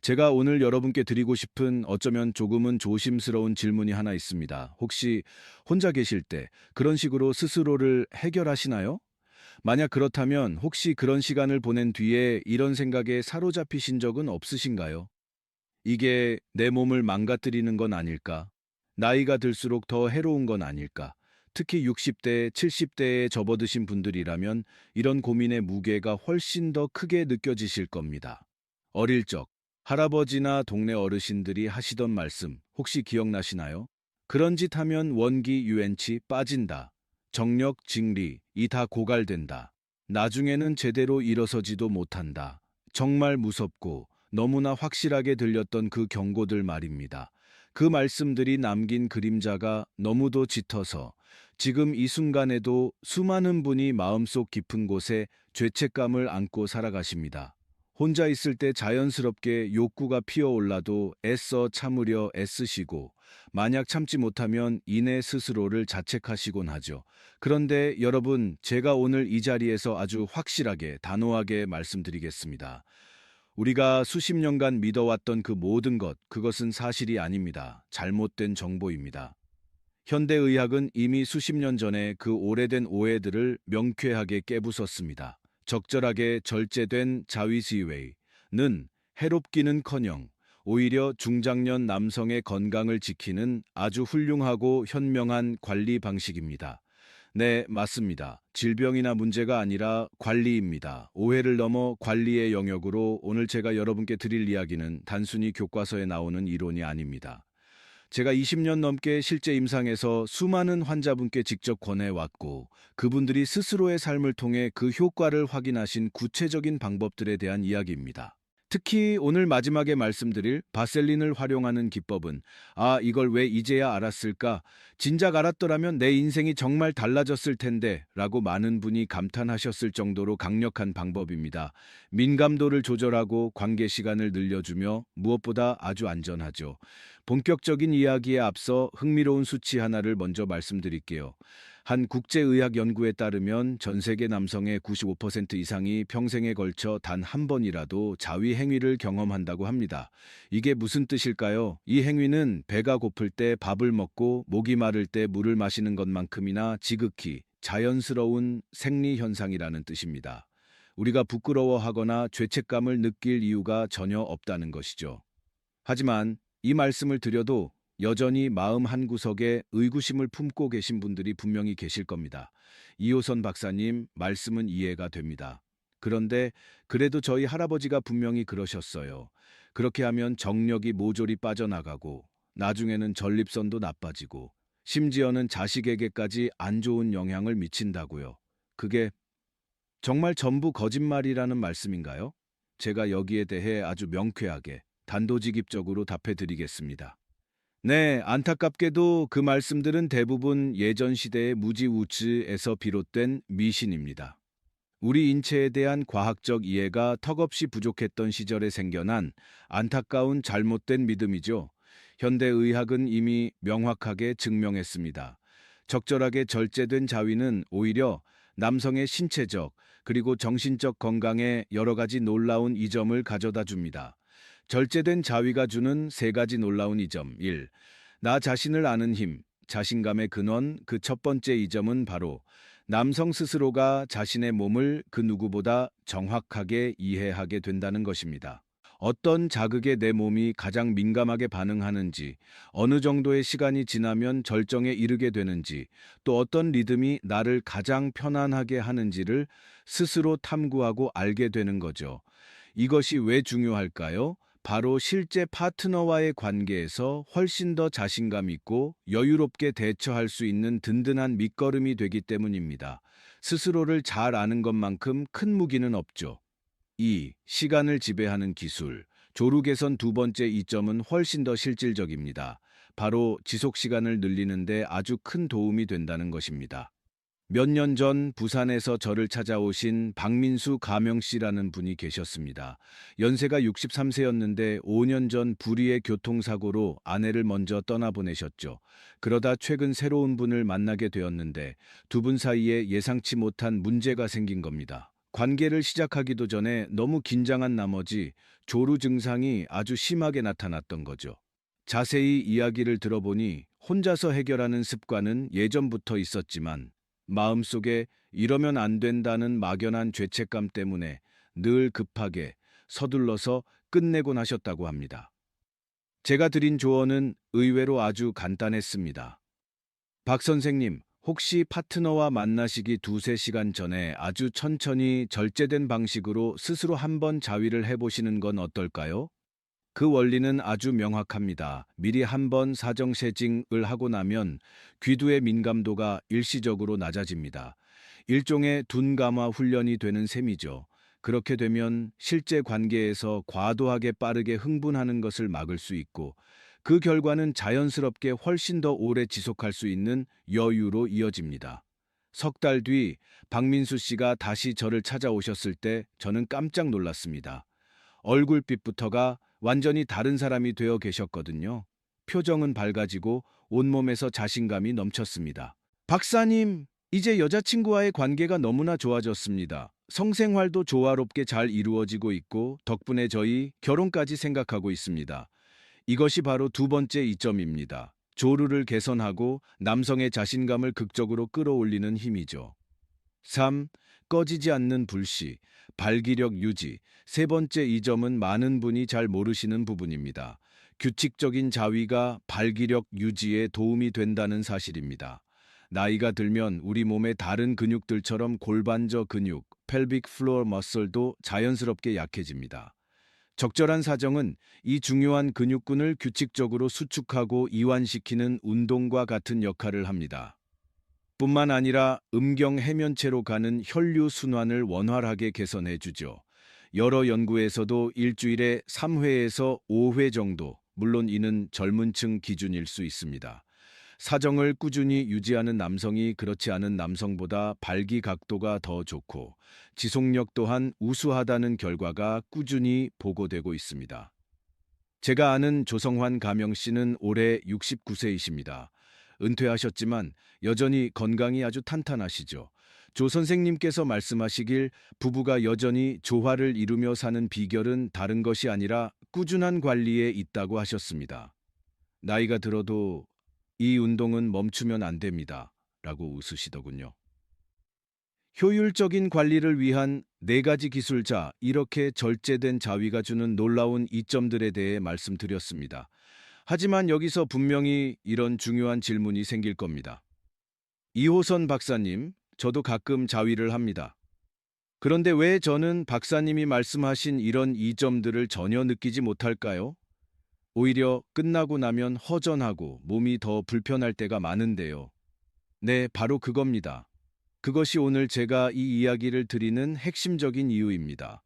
제가 오늘 여러분께 드리고 싶은 어쩌면 조금은 조심스러운 질문이 하나 있습니다. 혹시 혼자 계실 때 그런 식으로 스스로를 해결하시나요? 만약 그렇다면 혹시 그런 시간을 보낸 뒤에 이런 생각에 사로잡히신 적은 없으신가요? 이게 내 몸을 망가뜨리는 건 아닐까? 나이가 들수록 더 해로운 건 아닐까? 특히 60대, 70대에 접어드신 분들이라면 이런 고민의 무게가 훨씬 더 크게 느껴지실 겁니다. 어릴 적 할아버지나 동네 어르신들이 하시던 말씀 혹시 기억나시나요? 그런 짓 하면 원기 유엔치 빠진다. 정력 직리 이 다 고갈된다. 나중에는 제대로 일어서지도 못한다. 정말 무섭고 너무나 확실하게 들렸던 그 경고들 말입니다. 그 말씀들이 남긴 그림자가 너무도 짙어서 지금 이 순간에도 수많은 분이 마음속 깊은 곳에 죄책감을 안고 살아가십니다. 혼자 있을 때 자연스럽게 욕구가 피어올라도 애써 참으려 애쓰시고 만약 참지 못하면 이내 스스로를 자책하시곤 하죠. 그런데 여러분, 제가 오늘 이 자리에서 아주 확실하게 단호하게 말씀드리겠습니다. 우리가 수십 년간 믿어왔던 그 모든 것, 그것은 사실이 아닙니다. 잘못된 정보입니다. 현대의학은 이미 수십 년 전에 그 오래된 오해들을 명쾌하게 깨부쉈습니다. 적절하게 절제된 자위시웨이는 해롭기는커녕 오히려 중장년 남성의 건강을 지키는 아주 훌륭하고 현명한 관리 방식입니다. 네, 맞습니다. 질병이나 문제가 아니라 관리입니다. 오해를 넘어 관리의 영역으로 오늘 제가 여러분께 드릴 이야기는 단순히 교과서에 나오는 이론이 아닙니다. 제가 20년 넘게 실제 임상에서 수많은 환자분께 직접 권해왔고, 그분들이 스스로의 삶을 통해 그 효과를 확인하신 구체적인 방법들에 대한 이야기입니다. 특히 오늘 마지막에 말씀드릴 바셀린을 활용하는 기법은 이걸 왜 이제야 알았을까? 진작 알았더라면 내 인생이 정말 달라졌을 텐데 라고 많은 분이 감탄하셨을 정도로 강력한 방법입니다. 민감도를 조절하고 관계 시간을 늘려주며 무엇보다 아주 안전하죠. 본격적인 이야기에 앞서 흥미로운 수치 하나를 먼저 말씀드릴게요. 한 국제의학 연구에 따르면 전 세계 남성의 95% 이상이 평생에 걸쳐 단 한 번이라도 자위 행위를 경험한다고 합니다. 이게 무슨 뜻일까요? 이 행위는 배가 고플 때 밥을 먹고 목이 마를 때 물을 마시는 것만큼이나 지극히 자연스러운 생리 현상이라는 뜻입니다. 우리가 부끄러워하거나 죄책감을 느낄 이유가 전혀 없다는 것이죠. 하지만 이 말씀을 드려도 여전히 마음 한구석에 의구심을 품고 계신 분들이 분명히 계실 겁니다. 이호선 박사님, 말씀은 이해가 됩니다. 그런데 그래도 저희 할아버지가 분명히 그러셨어요. 그렇게 하면 정력이 모조리 빠져나가고 나중에는 전립선도 나빠지고 심지어는 자식에게까지 안 좋은 영향을 미친다고요. 그게 정말 전부 거짓말이라는 말씀인가요? 제가 여기에 대해 아주 명쾌하게 단도직입적으로 답해 드리겠습니다. 네, 안타깝게도 그 말씀들은 대부분 예전 시대의 무지우즈에서 비롯된 미신입니다. 우리 인체에 대한 과학적 이해가 턱없이 부족했던 시절에 생겨난 안타까운 잘못된 믿음이죠. 현대의학은 이미 명확하게 증명했습니다. 적절하게 절제된 자위는 오히려 남성의 신체적 그리고 정신적 건강에 여러 가지 놀라운 이점을 가져다 줍니다. 절제된 자위가 주는 세 가지 놀라운 이점. 1. 나 자신을 아는 힘, 자신감의 근원. 그 첫 번째 이점은 바로 남성 스스로가 자신의 몸을 그 누구보다 정확하게 이해하게 된다는 것입니다. 어떤 자극에 내 몸이 가장 민감하게 반응하는지, 어느 정도의 시간이 지나면 절정에 이르게 되는지, 또 어떤 리듬이 나를 가장 편안하게 하는지를 스스로 탐구하고 알게 되는 거죠. 이것이 왜 중요할까요? 바로 실제 파트너와의 관계에서 훨씬 더 자신감 있고 여유롭게 대처할 수 있는 든든한 밑거름이 되기 때문입니다. 스스로를 잘 아는 것만큼 큰 무기는 없죠. 2. 시간을 지배하는 기술. 조루 개선 두 번째 이점은 훨씬 더 실질적입니다. 바로 지속 시간을 늘리는데 아주 큰 도움이 된다는 것입니다. 몇 년 전 부산에서 저를 찾아오신 박민수 가명 씨라는 분이 계셨습니다. 연세가 63세였는데 5년 전 불의의 교통사고로 아내를 먼저 떠나보내셨죠. 그러다 최근 새로운 분을 만나게 되었는데 두 분 사이에 예상치 못한 문제가 생긴 겁니다. 관계를 시작하기도 전에 너무 긴장한 나머지 조루 증상이 아주 심하게 나타났던 거죠. 자세히 이야기를 들어보니 혼자서 해결하는 습관은 예전부터 있었지만 마음속에 이러면 안 된다는 막연한 죄책감 때문에 늘 급하게 서둘러서 끝내곤 하셨다고 합니다. 제가 드린 조언은 의외로 아주 간단했습니다. 박 선생님, 혹시 파트너와 만나시기 두세 시간 전에 아주 천천히 절제된 방식으로 스스로 한번 자위를 해보시는 건 어떨까요? 그 원리는 아주 명확합니다. 미리 한번 사정세징을 하고 나면 귀두의 민감도가 일시적으로 낮아집니다. 일종의 둔감화 훈련이 되는 셈이죠. 그렇게 되면 실제 관계에서 과도하게 빠르게 흥분하는 것을 막을 수 있고 그 결과는 자연스럽게 훨씬 더 오래 지속할 수 있는 여유로 이어집니다. 석 달 뒤 박민수 씨가 다시 저를 찾아오셨을 때 저는 깜짝 놀랐습니다. 얼굴빛부터가 완전히 다른 사람이 되어 계셨거든요. 표정은 밝아지고 온몸에서 자신감이 넘쳤습니다. 박사님, 이제 여자친구와의 관계가 너무나 좋아졌습니다. 성생활도 조화롭게 잘 이루어지고 있고 덕분에 저희 결혼까지 생각하고 있습니다. 이것이 바로 두 번째 이점입니다. 조루를 개선하고 남성의 자신감을 극적으로 끌어올리는 힘이죠. 3. 꺼지지 않는 불씨, 발기력 유지. 세 번째 이 점은 많은 분이 잘 모르시는 부분입니다. 규칙적인 자위가 발기력 유지에 도움이 된다는 사실입니다. 나이가 들면 우리 몸의 다른 근육들처럼 골반저 근육, pelvic floor muscle도 자연스럽게 약해집니다. 적절한 사정은 이 중요한 근육군을 규칙적으로 수축하고 이완시키는 운동과 같은 역할을 합니다. 뿐만 아니라 음경 해면체로 가는 혈류 순환을 원활하게 개선해 주죠. 여러 연구에서도 일주일에 3회에서 5회 정도, 물론 이는 젊은 층 기준일 수 있습니다. 사정을 꾸준히 유지하는 남성이 그렇지 않은 남성보다 발기 각도가 더 좋고 지속력 또한 우수하다는 결과가 꾸준히 보고되고 있습니다. 제가 아는 조성환 가명 씨는 올해 69세이십니다. 은퇴하셨지만 여전히 건강이 아주 탄탄하시죠. 조 선생님께서 말씀하시길 부부가 여전히 조화를 이루며 사는 비결은 다른 것이 아니라 꾸준한 관리에 있다고 하셨습니다. 나이가 들어도 이 운동은 멈추면 안 됩니다. 라고 웃으시더군요. 효율적인 관리를 위한 4가지 기술자, 이렇게 절제된 자위가 주는 놀라운 이점들에 대해 말씀드렸습니다. 하지만 여기서 분명히 이런 중요한 질문이 생길 겁니다. 이호선 박사님, 저도 가끔 자위를 합니다. 그런데 왜 저는 박사님이 말씀하신 이런 이점들을 전혀 느끼지 못할까요? 오히려 끝나고 나면 허전하고 몸이 더 불편할 때가 많은데요. 네, 바로 그겁니다. 그것이 오늘 제가 이 이야기를 드리는 핵심적인 이유입니다.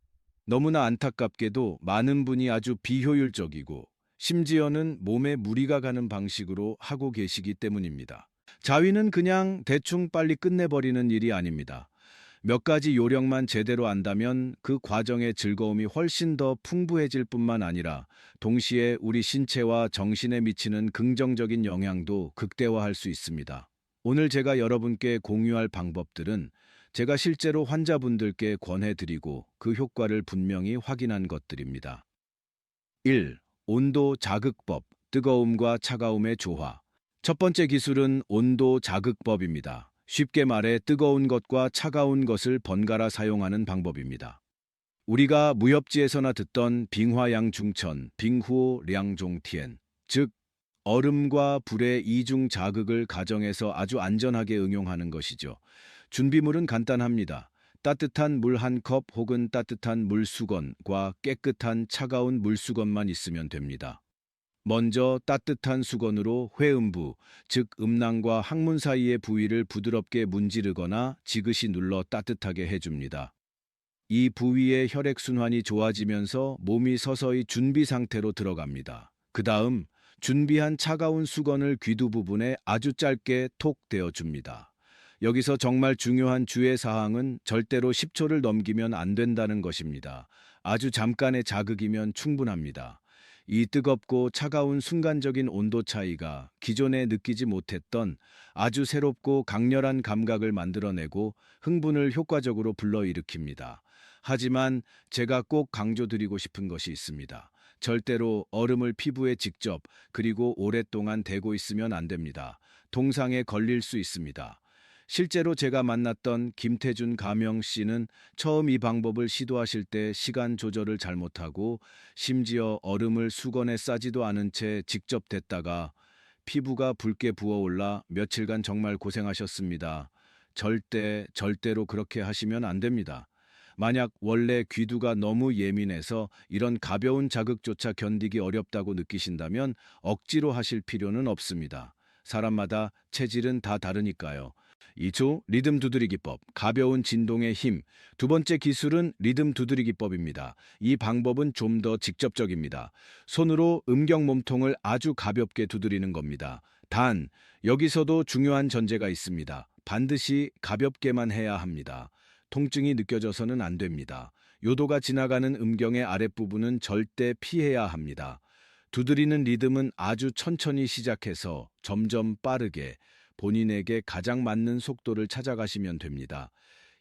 너무나 안타깝게도 많은 분이 아주 비효율적이고 심지어는 몸에 무리가 가는 방식으로 하고 계시기 때문입니다. 자위는 그냥 대충 빨리 끝내버리는 일이 아닙니다. 몇 가지 요령만 제대로 안다면 그 과정의 즐거움이 훨씬 더 풍부해질 뿐만 아니라 동시에 우리 신체와 정신에 미치는 긍정적인 영향도 극대화할 수 있습니다. 오늘 제가 여러분께 공유할 방법들은 제가 실제로 환자분들께 권해드리고 그 효과를 분명히 확인한 것들입니다. 1. 온도 자극법, 뜨거움과 차가움의 조화. 첫 번째 기술은 온도 자극법입니다. 쉽게 말해 뜨거운 것과 차가운 것을 번갈아 사용하는 방법입니다. 우리가 무협지에서나 듣던 빙화양 중천, 빙후오 량종티엔, 즉 얼음과 불의 이중 자극을 가정에서 아주 안전하게 응용하는 것이죠. 준비물은 간단합니다. 따뜻한 물 한 컵 혹은 따뜻한 물수건과 깨끗한 차가운 물수건만 있으면 됩니다. 먼저 따뜻한 수건으로 회음부, 즉 음낭과 항문 사이의 부위를 부드럽게 문지르거나 지그시 눌러 따뜻하게 해줍니다. 이 부위의 혈액순환이 좋아지면서 몸이 서서히 준비 상태로 들어갑니다. 그 다음 준비한 차가운 수건을 귀두 부분에 아주 짧게 톡 대어줍니다. 여기서 정말 중요한 주의 사항은 절대로 10초를 넘기면 안 된다는 것입니다. 아주 잠깐의 자극이면 충분합니다. 이 뜨겁고 차가운 순간적인 온도 차이가 기존에 느끼지 못했던 아주 새롭고 강렬한 감각을 만들어내고 흥분을 효과적으로 불러일으킵니다. 하지만 제가 꼭 강조드리고 싶은 것이 있습니다. 절대로 얼음을 피부에 직접 그리고 오랫동안 대고 있으면 안 됩니다. 동상에 걸릴 수 있습니다. 실제로 제가 만났던 김태준 가명 씨는 처음 이 방법을 시도하실 때 시간 조절을 잘못하고 심지어 얼음을 수건에 싸지도 않은 채 직접 댔다가 피부가 붉게 부어올라 며칠간 정말 고생하셨습니다. 절대로 그렇게 하시면 안 됩니다. 만약 원래 귀두가 너무 예민해서 이런 가벼운 자극조차 견디기 어렵다고 느끼신다면 억지로 하실 필요는 없습니다. 사람마다 체질은 다 다르니까요. 2초 리듬 두드리기법, 가벼운 진동의 힘. 두 번째 기술은 리듬 두드리기법입니다. 이 방법은 좀 더 직접적입니다. 손으로 음경 몸통을 아주 가볍게 두드리는 겁니다. 단, 여기서도 중요한 전제가 있습니다. 반드시 가볍게만 해야 합니다. 통증이 느껴져서는 안 됩니다. 요도가 지나가는 음경의 아랫부분은 절대 피해야 합니다. 두드리는 리듬은 아주 천천히 시작해서 점점 빠르게 본인에게 가장 맞는 속도를 찾아가시면 됩니다.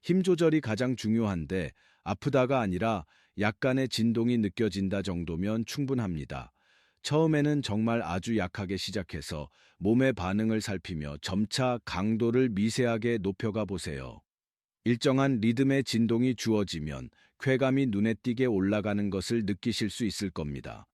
힘 조절이 가장 중요한데 아프다가 아니라 약간의 진동이 느껴진다 정도면 충분합니다. 처음에는 정말 아주 약하게 시작해서 몸의 반응을 살피며 점차 강도를 미세하게 높여가 보세요. 일정한 리듬의 진동이 주어지면 쾌감이 눈에 띄게 올라가는 것을 느끼실 수 있을 겁니다.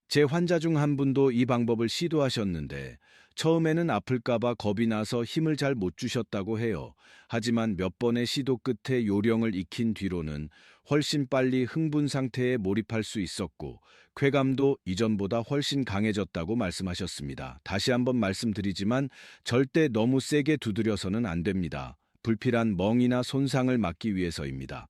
제 환자 중 한 분도 이 방법을 시도하셨는데 처음에는 아플까봐 겁이 나서 힘을 잘 못 주셨다고 해요. 하지만 몇 번의 시도 끝에 요령을 익힌 뒤로는 훨씬 빨리 흥분 상태에 몰입할 수 있었고 쾌감도 이전보다 훨씬 강해졌다고 말씀하셨습니다. 다시 한번 말씀드리지만 절대 너무 세게 두드려서는 안 됩니다. 불필요한 멍이나 손상을 막기 위해서입니다.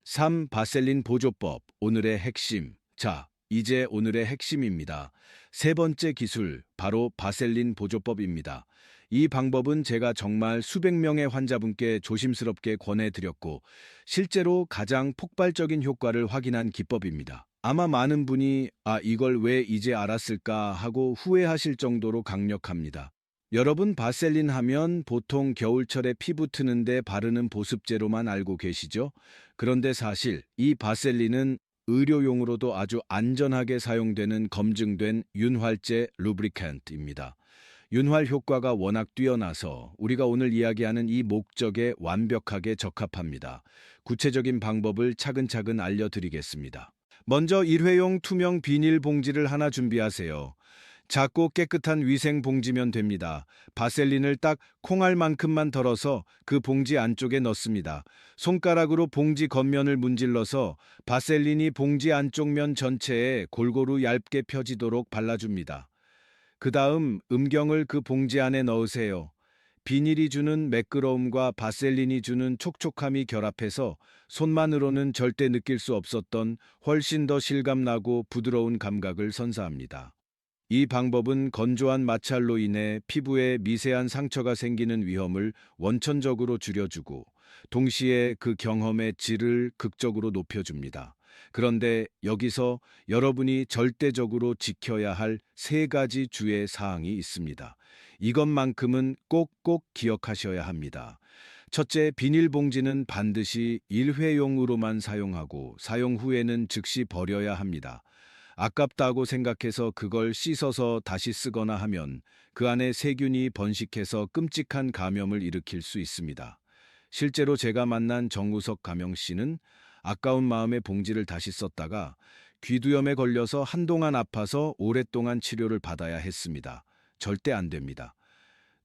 3. 바셀린 보조법, 오늘의 핵심. 자, 이제 오늘의 핵심입니다. 세 번째 기술, 바로 바셀린 보조법입니다. 이 방법은 제가 정말 수백 명의 환자분께 조심스럽게 권해드렸고, 실제로 가장 폭발적인 효과를 확인한 기법입니다. 아마 많은 분이, 이걸 왜 이제 알았을까 하고 후회하실 정도로 강력합니다. 여러분, 바셀린 하면 보통 겨울철에 피부 트는데 바르는 보습제로만 알고 계시죠? 그런데 사실 이 바셀린은 의료용으로도 아주 안전하게 사용되는 검증된 윤활제 루브리칸트입니다. 윤활 효과가 워낙 뛰어나서 우리가 오늘 이야기하는 이 목적에 완벽하게 적합합니다. 구체적인 방법을 차근차근 알려드리겠습니다. 먼저 일회용 투명 비닐 봉지를 하나 준비하세요. 작고 깨끗한 위생 봉지면 됩니다. 바셀린을 딱 콩알만큼만 덜어서 그 봉지 안쪽에 넣습니다. 손가락으로 봉지 겉면을 문질러서 바셀린이 봉지 안쪽 면 전체에 골고루 얇게 펴지도록 발라줍니다. 그 다음 음경을 그 봉지 안에 넣으세요. 비닐이 주는 매끄러움과 바셀린이 주는 촉촉함이 결합해서 손만으로는 절대 느낄 수 없었던 훨씬 더 실감나고 부드러운 감각을 선사합니다. 이 방법은 건조한 마찰로 인해 피부에 미세한 상처가 생기는 위험을 원천적으로 줄여주고 동시에 그 경험의 질을 극적으로 높여줍니다. 그런데 여기서 여러분이 절대적으로 지켜야 할 세 가지 주의 사항이 있습니다. 이것만큼은 꼭꼭 기억하셔야 합니다. 첫째, 비닐봉지는 반드시 일회용으로만 사용하고 사용 후에는 즉시 버려야 합니다. 아깝다고 생각해서 그걸 씻어서 다시 쓰거나 하면 그 안에 세균이 번식해서 끔찍한 감염을 일으킬 수 있습니다. 실제로 제가 만난 정우석 가명 씨는 아까운 마음에 봉지를 다시 썼다가 귀두염에 걸려서 한동안 아파서 오랫동안 치료를 받아야 했습니다. 절대 안 됩니다.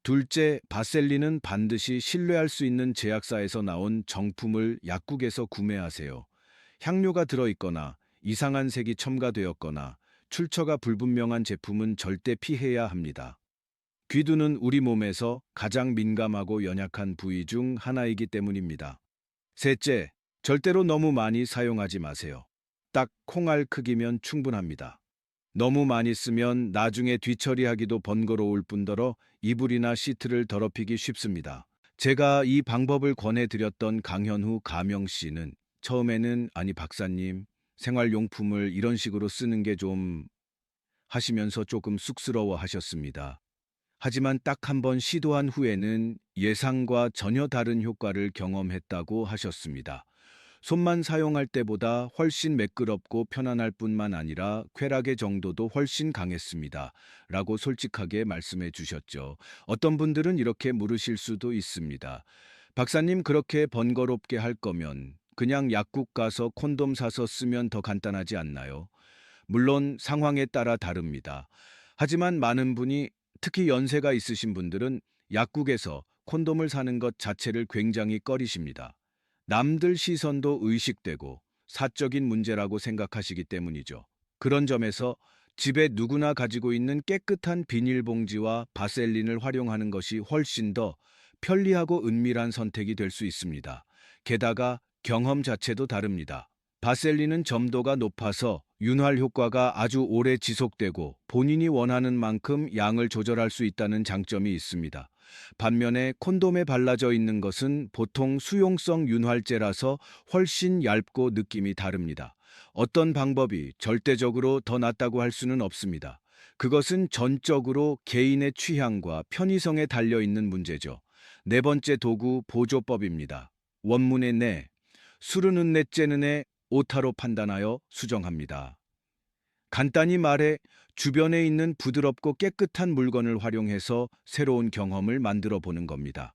둘째, 바셀린은 반드시 신뢰할 수 있는 제약사에서 나온 정품을 약국에서 구매하세요. 향료가 들어있거나 이상한 색이 첨가되었거나 출처가 불분명한 제품은 절대 피해야 합니다. 귀두는 우리 몸에서 가장 민감하고 연약한 부위 중 하나이기 때문입니다. 셋째, 절대로 너무 많이 사용하지 마세요. 딱 콩알 크기면 충분합니다. 너무 많이 쓰면 나중에 뒤처리하기도 번거로울 뿐더러 이불이나 시트를 더럽히기 쉽습니다. 제가 이 방법을 권해드렸던 강현후 가명 씨는 처음에는 아니 박사님, 생활용품을 이런 식으로 쓰는 게 좀 하시면서 조금 쑥스러워 하셨습니다. 하지만 딱 한 번 시도한 후에는 예상과 전혀 다른 효과를 경험했다고 하셨습니다. 손만 사용할 때보다 훨씬 매끄럽고 편안할 뿐만 아니라 쾌락의 정도도 훨씬 강했습니다. 라고 솔직하게 말씀해 주셨죠. 어떤 분들은 이렇게 물으실 수도 있습니다. 박사님, 그렇게 번거롭게 할 거면 그냥 약국 가서 콘돔 사서 쓰면 더 간단하지 않나요? 물론 상황에 따라 다릅니다. 하지만 많은 분이, 특히 연세가 있으신 분들은 약국에서 콘돔을 사는 것 자체를 굉장히 꺼리십니다. 남들 시선도 의식되고 사적인 문제라고 생각하시기 때문이죠. 그런 점에서 집에 누구나 가지고 있는 깨끗한 비닐봉지와 바셀린을 활용하는 것이 훨씬 더 편리하고 은밀한 선택이 될 수 있습니다. 게다가 경험 자체도 다릅니다. 바셀린은 점도가 높아서 윤활 효과가 아주 오래 지속되고 본인이 원하는 만큼 양을 조절할 수 있다는 장점이 있습니다. 반면에 콘돔에 발라져 있는 것은 보통 수용성 윤활제라서 훨씬 얇고 느낌이 다릅니다. 어떤 방법이 절대적으로 더 낫다고 할 수는 없습니다. 그것은 전적으로 개인의 취향과 편의성에 달려 있는 문제죠. 네 번째 도구 보조법입니다. 원문의 네, 수르는 넷째는 에 오타로 판단하여 수정합니다. 간단히 말해 주변에 있는 부드럽고 깨끗한 물건을 활용해서 새로운 경험을 만들어 보는 겁니다.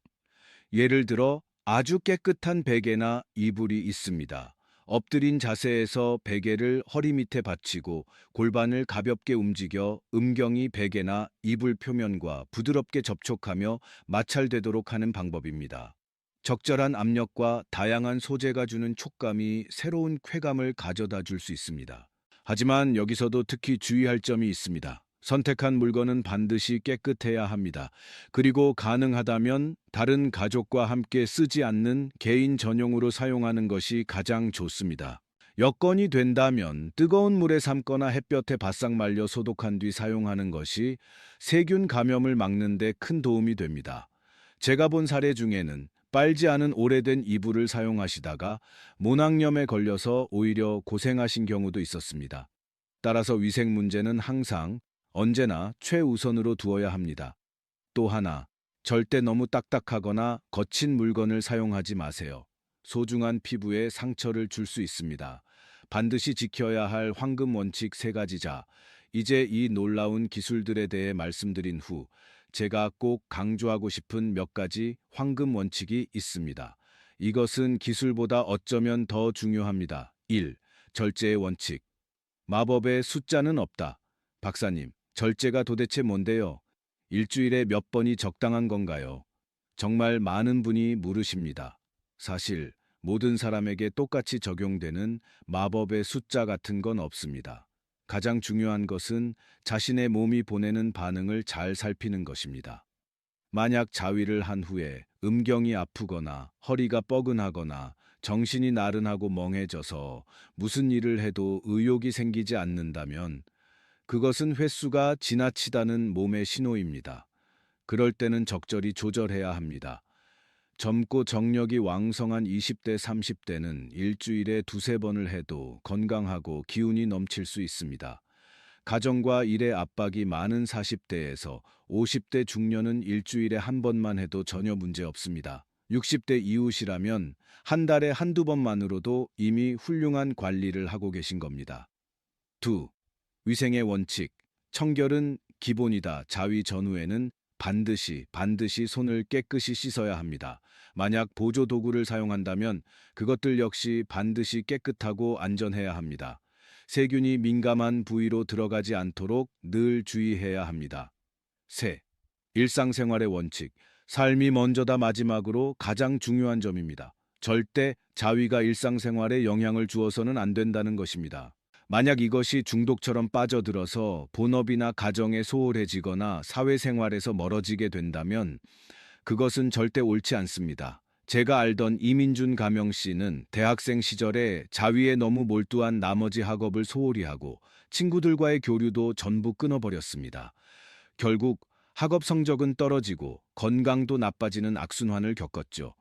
예를 들어 아주 깨끗한 베개나 이불이 있습니다. 엎드린 자세에서 베개를 허리 밑에 받치고 골반을 가볍게 움직여 음경이 베개나 이불 표면과 부드럽게 접촉하며 마찰되도록 하는 방법입니다. 적절한 압력과 다양한 소재가 주는 촉감이 새로운 쾌감을 가져다 줄 수 있습니다. 하지만 여기서도 특히 주의할 점이 있습니다. 선택한 물건은 반드시 깨끗해야 합니다. 그리고 가능하다면 다른 가족과 함께 쓰지 않는 개인 전용으로 사용하는 것이 가장 좋습니다. 여건이 된다면 뜨거운 물에 삶거나 햇볕에 바싹 말려 소독한 뒤 사용하는 것이 세균 감염을 막는 데 큰 도움이 됩니다. 제가 본 사례 중에는 빨지 않은 오래된 이불을 사용하시다가 모낭염에 걸려서 오히려 고생하신 경우도 있었습니다. 따라서 위생 문제는 항상 언제나 최우선으로 두어야 합니다. 또 하나, 절대 너무 딱딱하거나 거친 물건을 사용하지 마세요. 소중한 피부에 상처를 줄 수 있습니다. 반드시 지켜야 할 황금 원칙 세 가지자. 이제 이 놀라운 기술들에 대해 말씀드린 후 제가 꼭 강조하고 싶은 몇 가지 황금 원칙이 있습니다. 이것은 기술보다 어쩌면 더 중요합니다. 1. 절제의 원칙. 마법의 숫자는 없다. 박사님, 절제가 도대체 뭔데요? 일주일에 몇 번이 적당한 건가요? 정말 많은 분이 물으십니다. 사실 모든 사람에게 똑같이 적용되는 마법의 숫자 같은 건 없습니다. 가장 중요한 것은 자신의 몸이 보내는 반응을 잘 살피는 것입니다. 만약 자위를 한 후에 음경이 아프거나 허리가 뻐근하거나 정신이 나른하고 멍해져서 무슨 일을 해도 의욕이 생기지 않는다면 그것은 횟수가 지나치다는 몸의 신호입니다. 그럴 때는 적절히 조절해야 합니다. 젊고 정력이 왕성한 20대, 30대는 일주일에 두세 번을 해도 건강하고 기운이 넘칠 수 있습니다. 가정과 일의 압박이 많은 40대에서 50대 중년은 일주일에 한 번만 해도 전혀 문제 없습니다. 60대 이후시라면 한 달에 한두 번만으로도 이미 훌륭한 관리를 하고 계신 겁니다. 2. 위생의 원칙. 청결은 기본이다. 자위 전후에는 반드시 손을 깨끗이 씻어야 합니다. 만약 보조 도구를 사용한다면 그것들 역시 반드시 깨끗하고 안전해야 합니다. 세균이 민감한 부위로 들어가지 않도록 늘 주의해야 합니다. 세, 일상생활의 원칙. 삶이 먼저다 마지막으로 가장 중요한 점입니다. 절대 자위가 일상생활에 영향을 주어서는 안 된다는 것입니다. 만약 이것이 중독처럼 빠져들어서 본업이나 가정에 소홀해지거나 사회생활에서 멀어지게 된다면 그것은 절대 옳지 않습니다. 제가 알던 이민준 가명 씨는 대학생 시절에 자위에 너무 몰두한 나머지 학업을 소홀히 하고 친구들과의 교류도 전부 끊어버렸습니다. 결국 학업 성적은 떨어지고 건강도 나빠지는 악순환을 겪었죠.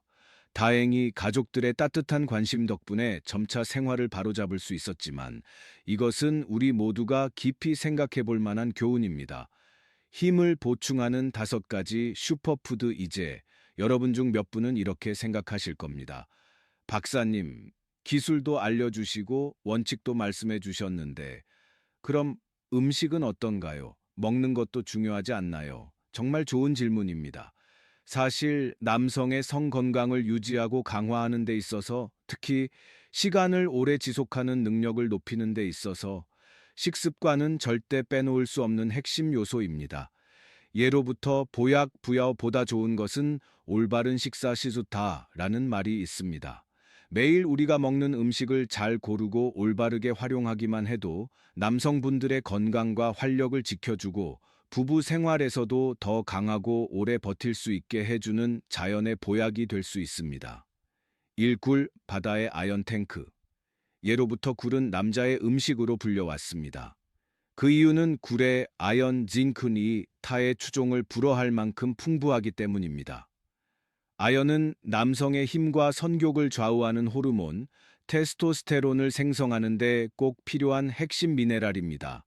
다행히 가족들의 따뜻한 관심 덕분에 점차 생활을 바로잡을 수 있었지만 이것은 우리 모두가 깊이 생각해 볼 만한 교훈입니다. 힘을 보충하는 5가지 슈퍼푸드 이제 여러분 중 몇 분은 이렇게 생각하실 겁니다. 박사님, 기술도 알려주시고 원칙도 말씀해 주셨는데 그럼 음식은 어떤가요? 먹는 것도 중요하지 않나요? 정말 좋은 질문입니다. 사실 남성의 성 건강을 유지하고 강화하는 데 있어서 특히 시간을 오래 지속하는 능력을 높이는 데 있어서 식습관은 절대 빼놓을 수 없는 핵심 요소입니다. 예로부터 보약, 부야보다 좋은 것은 올바른 식사 시수다라는 말이 있습니다. 매일 우리가 먹는 음식을 잘 고르고 올바르게 활용하기만 해도 남성분들의 건강과 활력을 지켜주고 부부 생활에서도 더 강하고 오래 버틸 수 있게 해주는 자연의 보약이 될 수 있습니다. 1굴 바다의 아연 탱크. 예로부터 굴은 남자의 음식으로 불려왔습니다. 그 이유는 굴의 아연, 징크이 타의 추종을 불허할 만큼 풍부하기 때문입니다. 아연은 남성의 힘과 선교를 좌우하는 호르몬, 테스토스테론을 생성하는 데 꼭 필요한 핵심 미네랄입니다.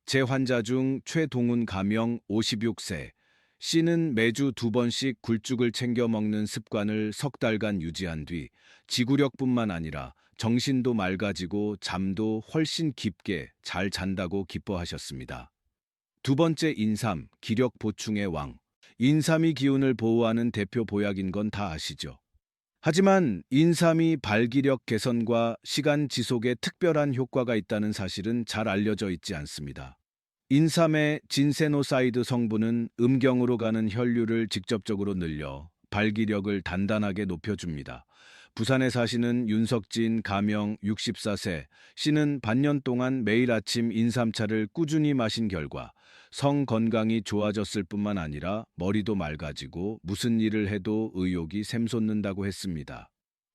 제 환자 중 최동훈 가명 56세, 씨는 매주 2번씩 굴죽을 챙겨 먹는 습관을 석 달간 유지한 뒤 지구력뿐만 아니라 정신도 맑아지고 잠도 훨씬 깊게 잘 잔다고 기뻐하셨습니다. 두 번째 인삼, 기력 보충의 왕. 인삼이 기운을 보호하는 대표 보약인 건 다 아시죠? 하지만 인삼이 발기력 개선과 시간 지속에 특별한 효과가 있다는 사실은 잘 알려져 있지 않습니다. 인삼의 진세노사이드 성분은 음경으로 가는 혈류를 직접적으로 늘려 발기력을 단단하게 높여줍니다. 부산에 사시는 윤석진 가명 64세 씨는 반년 동안 매일 아침 인삼차를 꾸준히 마신 결과 성 건강이 좋아졌을 뿐만 아니라 머리도 맑아지고 무슨 일을 해도 의욕이 샘솟는다고 했습니다.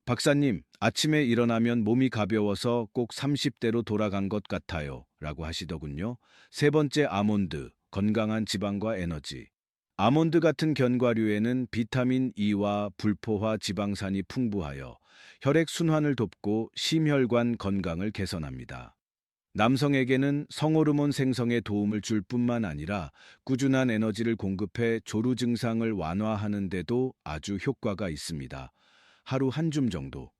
박사님, 아침에 일어나면 몸이 가벼워서 꼭 30대로 돌아간 것 같아요. 라고 하시더군요. 세 번째 아몬드, 건강한 지방과 에너지. 아몬드 같은 견과류에는 비타민 E와 불포화 지방산이 풍부하여 혈액 순환을 돕고 심혈관 건강을 개선합니다. 남성에게는 성호르몬 생성에 도움을 줄 뿐만 아니라 꾸준한 에너지를 공급해 조루 증상을 완화하는 데도 아주 효과가 있습니다. 하루 한 줌 정도.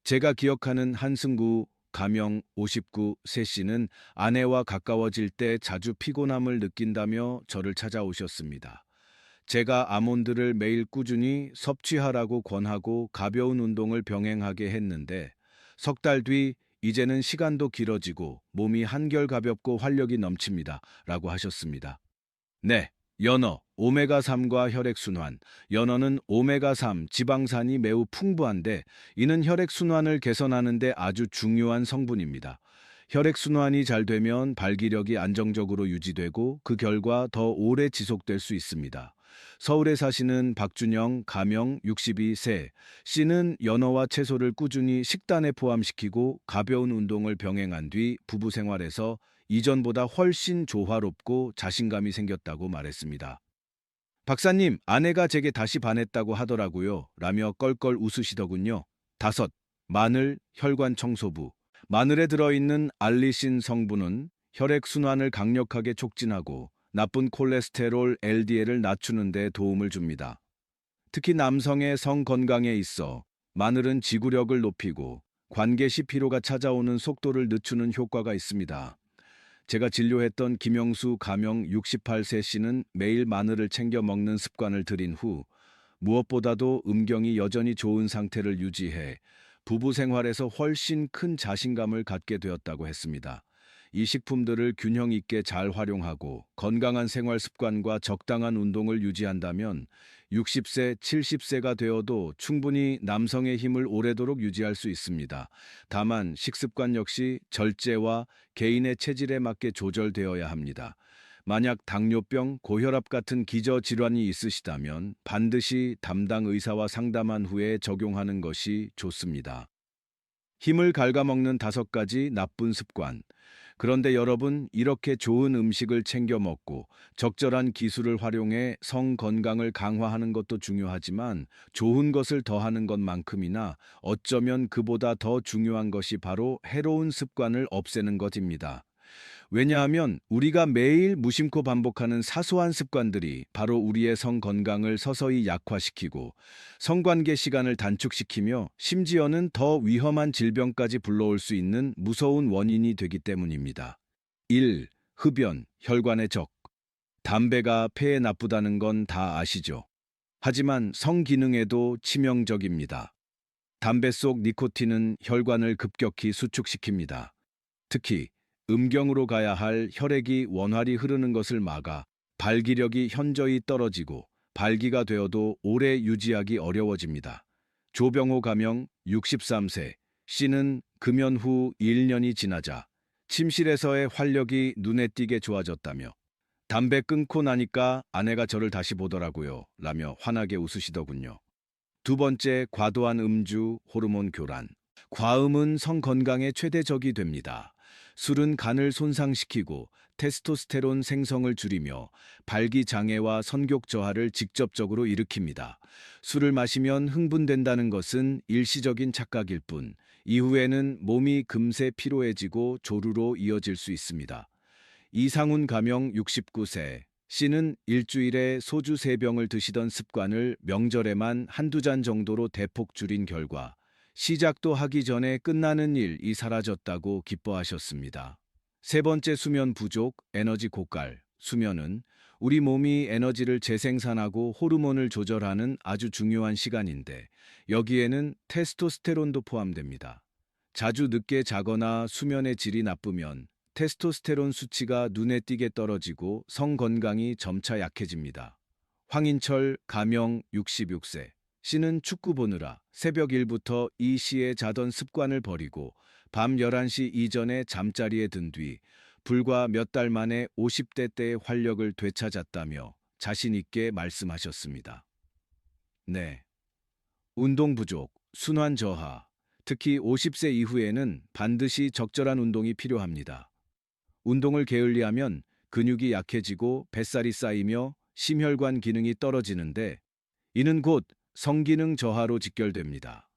제가 기억하는 한승구 가명 59세 씨는 아내와 가까워질 때 자주 피곤함을 느낀다며 저를 찾아오셨습니다. 제가 아몬드를 매일 꾸준히 섭취하라고 권하고 가벼운 운동을 병행하게 했는데 석 달 뒤 이제는 시간도 길어지고 몸이 한결 가볍고 활력이 넘칩니다. 라고 하셨습니다. 네, 연어, 오메가3과 혈액순환. 연어는 오메가3 지방산이 매우 풍부한데 이는 혈액순환을 개선하는 데 아주 중요한 성분입니다. 혈액순환이 잘 되면 발기력이 안정적으로 유지되고 그 결과 더 오래 지속될 수 있습니다. 서울에 사시는 박준영 가명 62세 씨는 연어와 채소를 꾸준히 식단에 포함시키고 가벼운 운동을 병행한 뒤 부부 생활에서 이전보다 훨씬 조화롭고 자신감이 생겼다고 말했습니다. 박사님, 아내가 제게 다시 반했다고 하더라고요. 라며 껄껄 웃으시더군요. 5. 마늘, 혈관 청소부. 마늘에 들어있는 알리신 성분은 혈액순환을 강력하게 촉진하고 나쁜 콜레스테롤 LDL을 낮추는 데 도움을 줍니다. 특히 남성의 성 건강에 있어 마늘은 지구력을 높이고 관계시 피로가 찾아오는 속도를 늦추는 효과가 있습니다. 제가 진료했던 김영수 가명 68세 씨는 매일 마늘을 챙겨 먹는 습관을 들인 후 무엇보다도 음경이 여전히 좋은 상태를 유지해 부부 생활에서 훨씬 큰 자신감을 갖게 되었다고 했습니다. 이 식품들을 균형 있게 잘 활용하고 건강한 생활 습관과 적당한 운동을 유지한다면 60세, 70세가 되어도 충분히 남성의 힘을 오래도록 유지할 수 있습니다. 다만 식습관 역시 절제와 개인의 체질에 맞게 조절되어야 합니다. 만약 당뇨병, 고혈압 같은 기저질환이 있으시다면 반드시 담당 의사와 상담한 후에 적용하는 것이 좋습니다. 힘을 갉아먹는 5가지 나쁜 습관. 그런데 여러분, 이렇게 좋은 음식을 챙겨 먹고 적절한 기술을 활용해 성 건강을 강화하는 것도 중요하지만 좋은 것을 더하는 것만큼이나 어쩌면 그보다 더 중요한 것이 바로 해로운 습관을 없애는 것입니다. 왜냐하면 우리가 매일 무심코 반복하는 사소한 습관들이 바로 우리의 성 건강을 서서히 약화시키고 성관계 시간을 단축시키며 심지어는 더 위험한 질병까지 불러올 수 있는 무서운 원인이 되기 때문입니다. 1. 흡연, 혈관의 적. 담배가 폐에 나쁘다는 건 다 아시죠? 하지만 성 기능에도 치명적입니다. 담배 속 니코틴은 혈관을 급격히 수축시킵니다. 특히 음경으로 가야 할 혈액이 원활히 흐르는 것을 막아 발기력이 현저히 떨어지고 발기가 되어도 오래 유지하기 어려워집니다. 조병호 가명 63세, 씨는 금연 후 1년이 지나자 침실에서의 활력이 눈에 띄게 좋아졌다며 담배 끊고 나니까 아내가 저를 다시 보더라고요 라며 환하게 웃으시더군요. 두 번째, 과도한 음주, 호르몬 교란. 과음은 성 건강의 최대 적이 됩니다. 술은 간을 손상시키고 테스토스테론 생성을 줄이며 발기 장애와 성욕 저하를 직접적으로 일으킵니다. 술을 마시면 흥분된다는 것은 일시적인 착각일 뿐, 이후에는 몸이 금세 피로해지고 조루로 이어질 수 있습니다. 이상훈 가명 69세. 씨는 일주일에 소주 3병을 드시던 습관을 명절에만 한두 잔 정도로 대폭 줄인 결과 시작도 하기 전에 끝나는 일이 사라졌다고 기뻐하셨습니다. 세 번째, 수면 부족, 에너지 고갈. 수면은 우리 몸이 에너지를 재생산하고 호르몬을 조절하는 아주 중요한 시간인데 여기에는 테스토스테론도 포함됩니다. 자주 늦게 자거나 수면의 질이 나쁘면 테스토스테론 수치가 눈에 띄게 떨어지고 성 건강이 점차 약해집니다. 황인철 가명 66세. 씨는 축구 보느라 새벽 1부터 2시에 자던 습관을 버리고 밤 11시 이전에 잠자리에 든 뒤 불과 몇 달 만에 50대 때의 활력을 되찾았다며 자신 있게 말씀하셨습니다. 네. 운동 부족, 순환 저하. 특히 50세 이후에는 반드시 적절한 운동이 필요합니다. 운동을 게을리하면 근육이 약해지고 뱃살이 쌓이며 심혈관 기능이 떨어지는데 이는 곧 성기능 저하로 직결됩니다.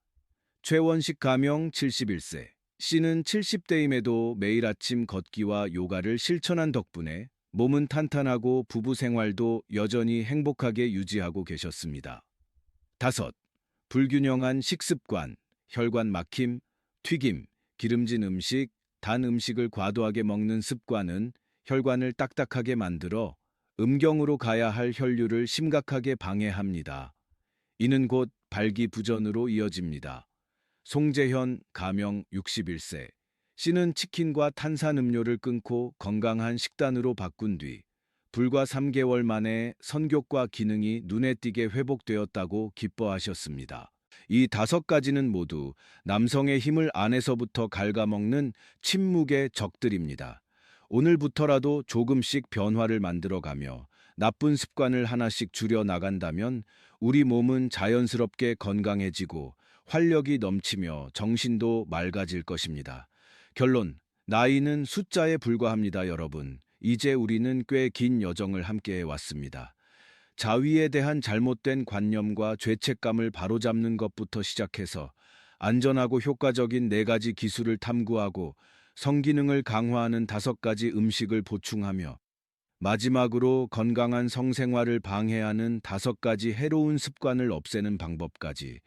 최원식 가명 71세. 씨는 70대임에도 매일 아침 걷기와 요가를 실천한 덕분에 몸은 탄탄하고 부부 생활도 여전히 행복하게 유지하고 계셨습니다. 다섯, 불균형한 식습관, 혈관 막힘, 튀김, 기름진 음식, 단 음식을 과도하게 먹는 습관은 혈관을 딱딱하게 만들어 음경으로 가야 할 혈류를 심각하게 방해합니다. 이는 곧 발기부전으로 이어집니다. 송재현 가명 61세. 씨는 치킨과 탄산음료를 끊고 건강한 식단으로 바꾼 뒤 불과 3개월 만에 성욕과 기능이 눈에 띄게 회복되었다고 기뻐하셨습니다. 이 5가지는 모두 남성의 힘을 안에서부터 갉아먹는 침묵의 적들입니다. 오늘부터라도 조금씩 변화를 만들어가며 나쁜 습관을 하나씩 줄여 나간다면 우리 몸은 자연스럽게 건강해지고 활력이 넘치며 정신도 맑아질 것입니다. 결론, 나이는 숫자에 불과합니다, 여러분. 이제 우리는 꽤 긴 여정을 함께해 왔습니다. 자위에 대한 잘못된 관념과 죄책감을 바로잡는 것부터 시작해서 안전하고 효과적인 4가지 기술을 탐구하고 성기능을 강화하는 5가지 음식을 보충하며 마지막으로 건강한 성생활을 방해하는 5가지 해로운 습관을 없애는 방법까지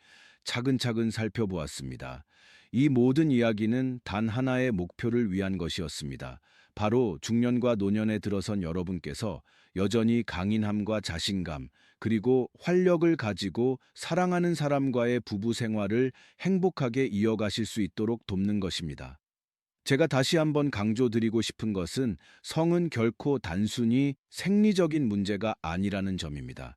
차근차근 살펴보았습니다. 이 모든 이야기는 단 하나의 목표를 위한 것이었습니다. 바로 중년과 노년에 들어선 여러분께서 여전히 강인함과 자신감, 그리고 활력을 가지고 사랑하는 사람과의 부부 생활을 행복하게 이어가실 수 있도록 돕는 것입니다. 제가 다시 한번 강조드리고 싶은 것은 성은 결코 단순히 생리적인 문제가 아니라는 점입니다.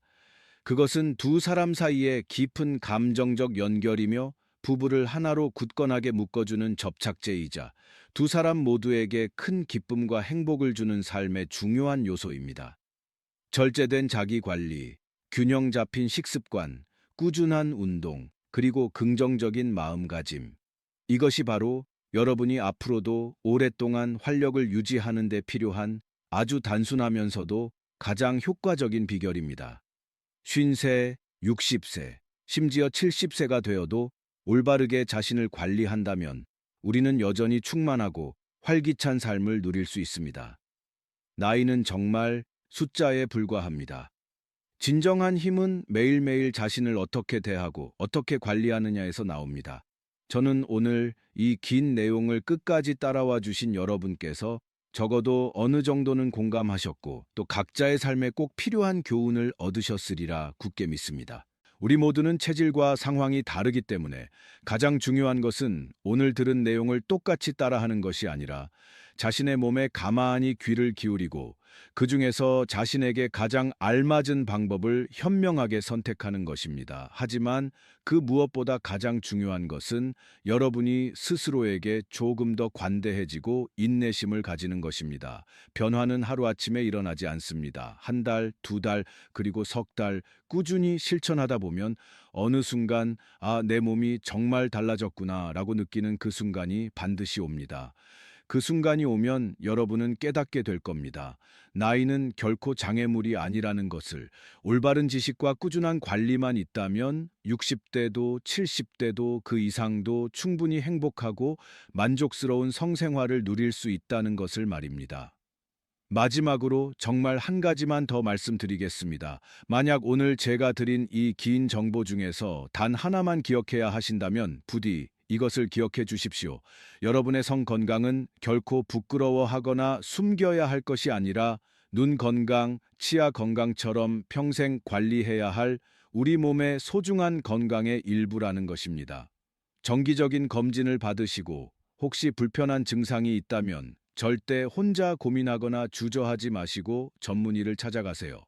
그것은 두 사람 사이의 깊은 감정적 연결이며 부부를 하나로 굳건하게 묶어주는 접착제이자 두 사람 모두에게 큰 기쁨과 행복을 주는 삶의 중요한 요소입니다. 절제된 자기관리, 균형 잡힌 식습관, 꾸준한 운동, 그리고 긍정적인 마음가짐. 이것이 바로 여러분이 앞으로도 오랫동안 활력을 유지하는 데 필요한 아주 단순하면서도 가장 효과적인 비결입니다. 50세, 60세, 심지어 70세가 되어도 올바르게 자신을 관리한다면 우리는 여전히 충만하고 활기찬 삶을 누릴 수 있습니다. 나이는 정말 숫자에 불과합니다. 진정한 힘은 매일매일 자신을 어떻게 대하고 어떻게 관리하느냐에서 나옵니다. 저는 오늘 이 긴 내용을 끝까지 따라와 주신 여러분께서 적어도 어느 정도는 공감하셨고 또 각자의 삶에 꼭 필요한 교훈을 얻으셨으리라 굳게 믿습니다. 우리 모두는 체질과 상황이 다르기 때문에 가장 중요한 것은 오늘 들은 내용을 똑같이 따라하는 것이 아니라 자신의 몸에 가만히 귀를 기울이고 그 중에서 자신에게 가장 알맞은 방법을 현명하게 선택하는 것입니다. 하지만 그 무엇보다 가장 중요한 것은 여러분이 스스로에게 조금 더 관대해지고 인내심을 가지는 것입니다. 변화는 하루아침에 일어나지 않습니다. 한 달, 두 달, 그리고 석 달 꾸준히 실천하다 보면 어느 순간 내 몸이 정말 달라졌구나 라고 느끼는 그 순간이 반드시 옵니다. 그 순간이 오면 여러분은 깨닫게 될 겁니다. 나이는 결코 장애물이 아니라는 것을, 올바른 지식과 꾸준한 관리만 있다면 60대도 70대도 그 이상도 충분히 행복하고 만족스러운 성생활을 누릴 수 있다는 것을 말입니다. 마지막으로 정말 한 가지만 더 말씀드리겠습니다. 만약 오늘 제가 드린 이 긴 정보 중에서 단 하나만 기억해야 하신다면 부디 이것을 기억해 주십시오. 여러분의 성 건강은 결코 부끄러워하거나 숨겨야 할 것이 아니라 눈 건강, 치아 건강처럼 평생 관리해야 할 우리 몸의 소중한 건강의 일부라는 것입니다. 정기적인 검진을 받으시고 혹시 불편한 증상이 있다면 절대 혼자 고민하거나 주저하지 마시고 전문의를 찾아가세요.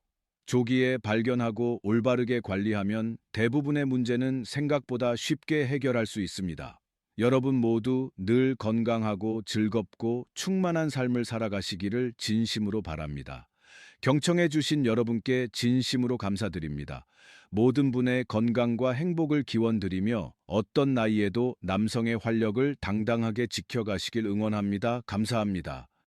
조기에 발견하고 올바르게 관리하면 대부분의 문제는 생각보다 쉽게 해결할 수 있습니다. 여러분 모두 늘 건강하고 즐겁고 충만한 삶을 살아가시기를 진심으로 바랍니다. 경청해 주신 여러분께 진심으로 감사드립니다. 모든 분의 건강과 행복을 기원드리며 어떤 나이에도 남성의 활력을 당당하게 지켜가시길 응원합니다. 감사합니다.